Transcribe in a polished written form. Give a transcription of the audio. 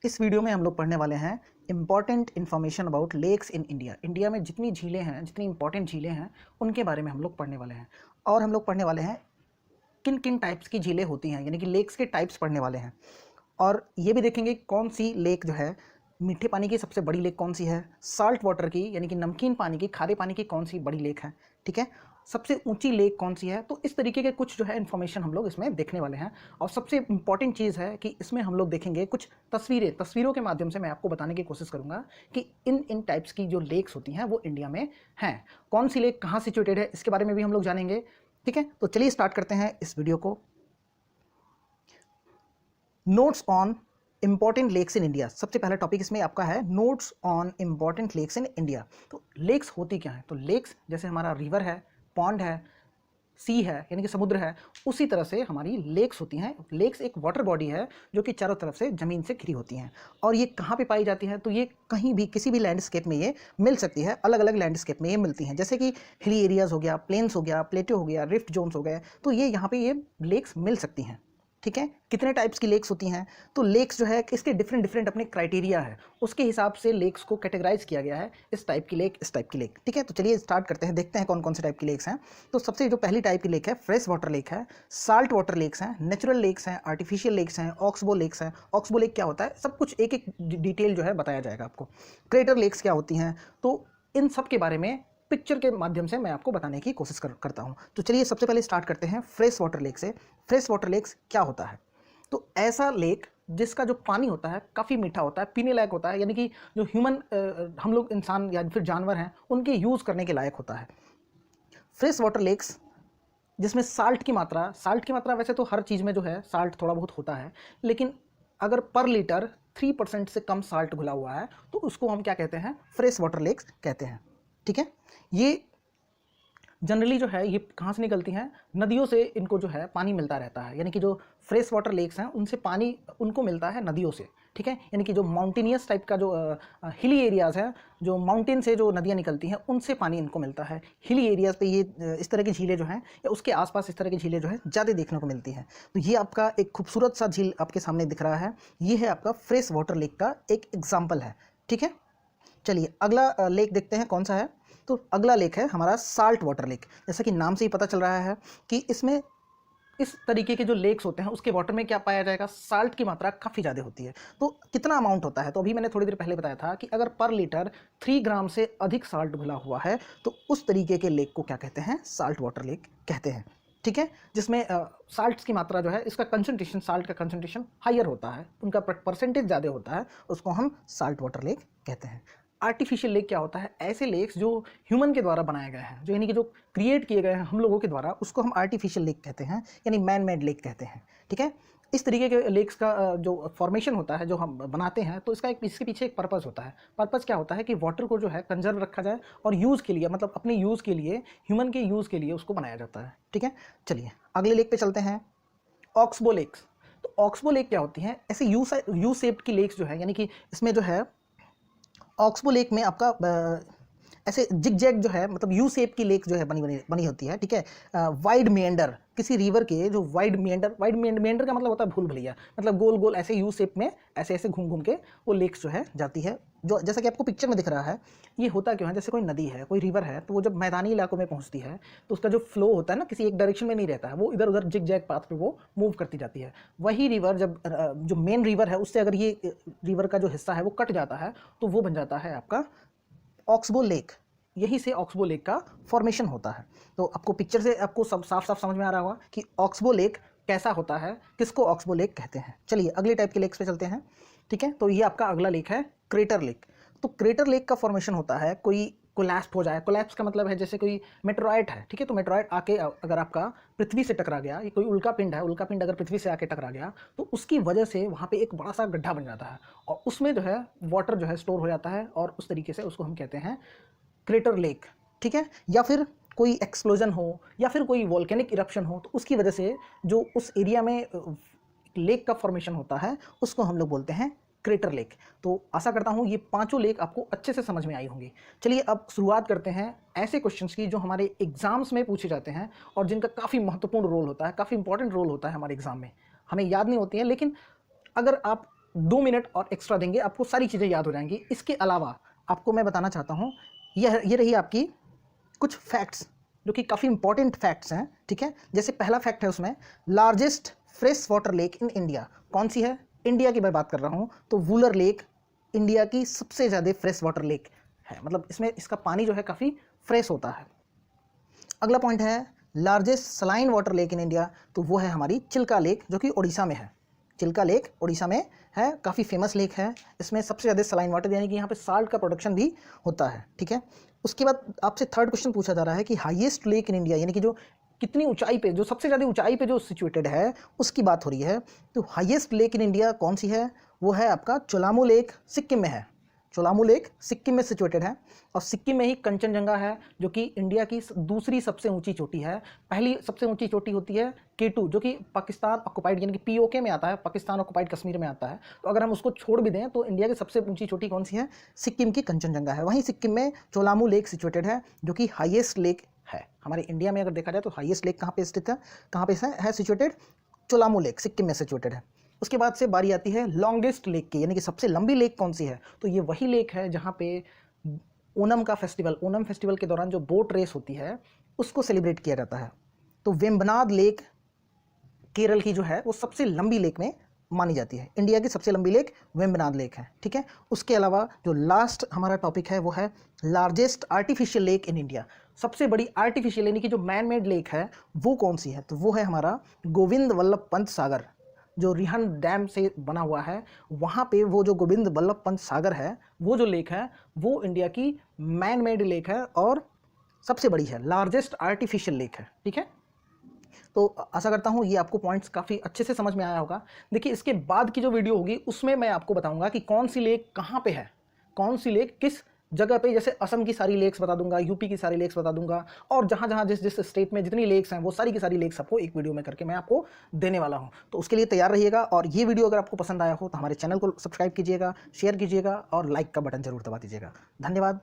इस वीडियो में हम लोग पढ़ने वाले हैं important information about lakes in India. India में जितनी झीलें हैं, जितनी इंपॉर्टेंट झीलें हैं, उनके बारे में हम लोग पढ़ने वाले हैं। और हम लोग पढ़ने वाले हैं किन किन टाइप्स की झीलें होती हैं, यानी कि लेक्स के टाइप्स पढ़ने वाले हैं। और ये भी देखेंगे कौन सी लेक जो है मीठे पानी की सबसे बड़ी लेक कौन सी है, साल्ट वाटर की यानी कि नमकीन पानी की, खारे पानी की कौन सी बड़ी लेक है, ठीक है, सबसे ऊंची लेक कौन सी है। तो इस तरीके के कुछ जो है इन्फॉर्मेशन हम लोग इसमें देखने वाले हैं। और सबसे इंपॉर्टेंट चीज़ है कि इसमें हम लोग देखेंगे कुछ तस्वीरों के माध्यम से मैं आपको बताने की कोशिश करूंगा कि इन टाइप्स की जो लेक्स होती हैं वो इंडिया में हैं। कौन सी लेक कहाँ सिचुएटेड है इसके बारे में भी हम लोग जानेंगे, ठीक है। तो चलिए स्टार्ट करते हैं इस वीडियो को। Notes on important lakes in India, सबसे पहला टॉपिक इसमें आपका है notes on important lakes in India. तो लेक्स होती क्या है? तो लेक्स जैसे हमारा रिवर है, पॉन्ड है, सी है यानी कि समुद्र है, उसी तरह से हमारी लेक्स होती हैं। लेक्स एक वाटर बॉडी है जो कि चारों तरफ से ज़मीन से घिरी होती हैं। और ये कहाँ पे पाई जाती है? तो ये कहीं भी किसी भी लैंडस्केप में ये मिल सकती है, अलग अलग लैंडस्केप में ये मिलती हैं। जैसे कि हिली एरियाज़ हो गया, प्लेन्स हो गया, प्लेटो हो गया, रिफ्ट जोन्स हो गए, तो ये यहाँ पे ये लेक्स मिल सकती हैं, ठीक है। कितने टाइप्स की लेक्स होती हैं? तो लेक्स जो है इसके डिफरेंट अपने क्राइटेरिया है, उसके हिसाब से लेक्स को कैटेगराइज किया गया है, इस टाइप की लेक, इस टाइप की लेक, ठीक है। तो चलिए स्टार्ट करते हैं, देखते हैं कौन कौन से टाइप की लेक्स हैं। तो सबसे जो पहली टाइप की लेक है फ्रेश वाटर लेक है, साल्ट वाटर लेक्स हैं, नेचुरल लेक्स हैं, आर्टिफिशियल लेक्स हैं, ऑक्सबो लेक्स हैं। ऑक्सबो लेक क्या होता है सब कुछ एक एक डिटेल जो है बताया जाएगा आपको। क्रेटर लेक्स क्या होती हैं, तो इन सब के बारे में पिक्चर के माध्यम से मैं आपको बताने की कोशिश करता हूँ। तो चलिए सबसे पहले स्टार्ट करते हैं फ्रेश वाटर लेक से। फ्रेश वाटर लेक्स क्या होता है? तो ऐसा लेक जिसका जो पानी होता है काफ़ी मीठा होता है, पीने लायक होता है, यानी कि जो हम लोग इंसान या फिर जानवर हैं उनके यूज़ करने के लायक होता है। फ्रेश वाटर लेक्स जिसमें साल्ट की मात्रा वैसे तो हर चीज़ में जो है साल्ट थोड़ा बहुत होता है, लेकिन अगर पर लीटर 3% से कम साल्ट घुला हुआ है तो उसको हम क्या कहते हैं? फ्रेश वाटर लेक्स कहते हैं, ठीक है। ये जनरली जो है ये कहाँ से निकलती हैं? नदियों से इनको जो है पानी मिलता रहता है, यानी कि जो फ्रेश वाटर लेक्स हैं उनसे पानी उनको मिलता है नदियों से, ठीक है। यानी कि जो माउंटेनियस टाइप का जो हिली एरियाज़ हैं, जो माउंटेन से जो नदियाँ निकलती हैं उनसे पानी इनको मिलता है। हिली एरियाज़ पे ये इस तरह की झीलें जो हैं या उसके आसपास इस तरह की झीलें जो है ज़्यादा देखने को मिलती हैं। तो ये आपका एक खूबसूरत सा झील आपके सामने दिख रहा है, ये है आपका फ्रेश वाटर लेक का एक एग्जाम्पल है, ठीक है। चलिए अगला लेक देखते हैं कौन सा है। तो अगला लेक है हमारा साल्ट वाटर लेक। जैसा कि नाम से ही पता चल रहा है कि इसमें इस तरीके के जो लेक्स होते हैं उसके वाटर में क्या पाया जाएगा? साल्ट की मात्रा काफ़ी ज़्यादा होती है। तो कितना अमाउंट होता है? तो अभी मैंने थोड़ी देर पहले बताया था कि अगर पर लीटर 3 ग्राम से अधिक साल्ट घुला हुआ है तो उस तरीके के लेक को क्या कहते हैं? साल्ट वाटर लेक कहते हैं, ठीक है। जिसमें साल्ट की मात्रा जो है, इसका कंसंट्रेशन, साल्ट का कंसंट्रेशन हायर होता है, उनका परसेंटेज ज़्यादा होता है, उसको हम साल्ट वाटर लेक कहते हैं। आर्टिफिशियल लेक क्या होता है? ऐसे लेक्स जो ह्यूमन के द्वारा बनाए गए हैं, जो यानी कि जो क्रिएट किए गए हैं हम लोगों के द्वारा, उसको हम आर्टिफिशियल लेक कहते हैं, यानी मैन मेड लेक कहते हैं, ठीक है। इस तरीके के लेक्स का जो फॉर्मेशन होता है, जो हम बनाते हैं, तो इसके पीछे एक पर्पस होता है। पर्पस क्या होता है कि वाटर को जो है कंजर्व रखा जाए और यूज़ के लिए, मतलब अपने यूज़ के लिए, ह्यूमन के यूज़ के लिए उसको बनाया जाता है, ठीक है। चलिए अगले लेक पे चलते हैं, ऑक्सबो लेक्स। तो ऑक्सबो लेक क्या होती हैं? ऐसे यू शेप्ड की लेक्स जो है, यानी कि इसमें जो है ऑक्सबो लेक में आपका ऐसे जिग जैग जो है, मतलब यू शेप की लेक जो है बनी होती है, ठीक है। वाइड मेंडर, किसी रिवर के जो वाइड मेंडर का मतलब होता है भूल भुलैया, मतलब गोल गोल ऐसे यू शेप में ऐसे ऐसे घूम घूम के वो लेक्स जो है जाती है। जो जैसा कि आपको पिक्चर में दिख रहा है, ये होता क्यों है? जैसे कोई नदी है, कोई रिवर है, तो वो जब मैदानी इलाकों में पहुंचती है तो उसका जो फ्लो होता है ना, किसी एक डायरेक्शन में नहीं रहता है, वो इधर उधर जिग जैग पाथ पे वो मूव करती जाती है। वही रिवर जब जो मेन रिवर है उससे अगर ये रिवर का जो हिस्सा है वो कट जाता है तो वो बन जाता है आपका ऑक्सबो लेक। यहीं से ऑक्सबो लेक का फॉर्मेशन होता है। तो आपको पिक्चर से आपको सब साफ साफ समझ में आ रहा होगा कि ऑक्सबो लेक कैसा होता है, किसको ऑक्सबो लेक कहते हैं। चलिए अगले टाइप के लेक्स पे चलते हैं, ठीक है। तो ये आपका अगला लेक है क्रेटर लेक। तो क्रेटर लेक का फॉर्मेशन होता है कोई कोलैप्स हो जाए। कोलैप्स का मतलब है जैसे कोई मेटेरॉइड है, ठीक है। तो मेटेरॉइड आके अगर आपका पृथ्वी से टकरा गया, ये कोई उल्का पिंड है, उल्का पिंड अगर पृथ्वी से आके टकरा गया तो उसकी वजह से वहाँ पे एक बड़ा सा गड्ढा बन जाता है और उसमें जो है वाटर जो है स्टोर हो जाता है और उस तरीके से उसको हम कहते हैं क्रेटर लेक, ठीक है। या फिर कोई एक्सप्लोजन हो या फिर कोई वोल्केनिक इरप्शन हो तो उसकी वजह से जो उस एरिया में लेक का फॉर्मेशन होता है उसको हम लोग बोलते हैं क्रेटर लेक। तो आशा करता हूँ ये पांचों लेक आपको अच्छे से समझ में आई होंगी। चलिए अब शुरुआत करते हैं ऐसे क्वेश्चंस की जो हमारे एग्जाम्स में पूछे जाते हैं और जिनका काफ़ी महत्वपूर्ण रोल होता है, काफ़ी इंपॉर्टेंट रोल होता है हमारे एग्जाम में। हमें याद नहीं होती है, लेकिन अगर आप 2 मिनट और एक्स्ट्रा देंगे, आपको सारी चीज़ें याद हो जाएंगी। इसके अलावा आपको मैं बताना चाहता हूँ, ये रही आपकी कुछ फैक्ट्स जो कि काफ़ी इंपॉर्टेंट फैक्ट्स हैं, ठीक है। जैसे पहला फैक्ट है उसमें, largest fresh water lake in India, कौन सी है? इंडिया की मैं बात कर रहा हूँ, तो वुलर लेक इंडिया की सबसे ज़्यादा फ्रेश वाटर लेक है, मतलब इसमें इसका पानी जो है काफ़ी फ्रेश होता है। अगला पॉइंट है largest saline water lake in India, तो वो है हमारी चिल्का लेक जो कि उड़ीसा में है। चिल्का लेक उड़ीसा में है, काफ़ी फेमस लेक है। इसमें सबसे ज़्यादा सलाइन वाटर यानी कि यहाँ पे साल्ट का प्रोडक्शन भी होता है, ठीक है। उसके बाद आपसे थर्ड क्वेश्चन पूछा जा रहा है कि हाईएस्ट लेक इन इंडिया, यानी कि जो कितनी ऊंचाई पे, जो सबसे ज़्यादा ऊंचाई पे जो सिचुएटेड है उसकी बात हो रही है। तो हाईएस्ट लेक इन इंडिया कौन सी है? वो है आपका चोलामू लेक, सिक्किम में है। चोलामू लेक सिक्किम में सिचुएटेड है, और सिक्किम में ही कंचनजंगा है जो कि इंडिया की दूसरी सबसे ऊंची चोटी है। पहली सबसे ऊंची चोटी होती है K2 जो कि पाकिस्तान ऑक्युपाइड यानी कि POK में आता है, पाकिस्तान ऑक्युपाइड कश्मीर में आता है। तो अगर हम उसको छोड़ भी दें तो इंडिया की सबसे ऊंची चोटी कौन सी है? सिक्किम की कंचनजंगा है। वहीं सिक्किम में चोलामू लेक सिचुएटेड है जो कि हाईएस्ट लेक है। हमारे इंडिया में अगर देखा जाए तो हाईएस्ट लेक कहाँ पे स्थित है, कहाँ पे है सिचुएटेड? चोलामू लेक सिक्किम में सिचुएटेड है। उसके बाद से बारी आती है लॉन्गेस्ट लेक की, यानी कि सबसे लंबी लेक कौन सी है? तो ये वही लेक है जहाँ पे ओणम का फेस्टिवल, ओणम फेस्टिवल के दौरान जो बोट रेस होती है उसको सेलिब्रेट किया जाता है। तो वेम्बनाड लेक केरल की जो है वो सबसे लंबी लेक में मानी जाती है। इंडिया की सबसे लंबी लेक वेम्बनाड लेक है, ठीक है। उसके अलावा जो लास्ट हमारा टॉपिक है वो है largest artificial lake in India. सबसे बड़ी आर्टिफिशियल यानी कि जो मैन मेड लेक है वो कौन सी है? तो वो है हमारा गोविंद वल्लभ पंत सागर, जो रिहन डैम से बना हुआ है। वहाँ पे वो जो गोविंद वल्लभ पंत सागर है, वो जो लेक है वो इंडिया की मैन मेड लेक है और सबसे बड़ी है, लार्जेस्ट आर्टिफिशियल लेक है, ठीक है। तो आशा करता हूँ ये आपको पॉइंट्स काफ़ी अच्छे से समझ में आया होगा। देखिए इसके बाद की जो वीडियो होगी उसमें मैं आपको बताऊंगा कि कौन सी लेक कहाँ पे है, कौन सी लेक किस जगह पे, जैसे असम की सारी लेक्स बता दूंगा, यूपी की सारी लेक्स बता दूंगा, और जहाँ जहाँ जिस जिस स्टेट में जितनी लेक्स हैं वो सारी की सारी लेक्स आपको एक वीडियो में करके मैं आपको देने वाला हूँ। तो उसके लिए तैयार रहिएगा, और ये वीडियो अगर आपको पसंद आया हो तो हमारे चैनल को सब्सक्राइब कीजिएगा, शेयर कीजिएगा और लाइक का बटन जरूर दबा दीजिएगा। धन्यवाद।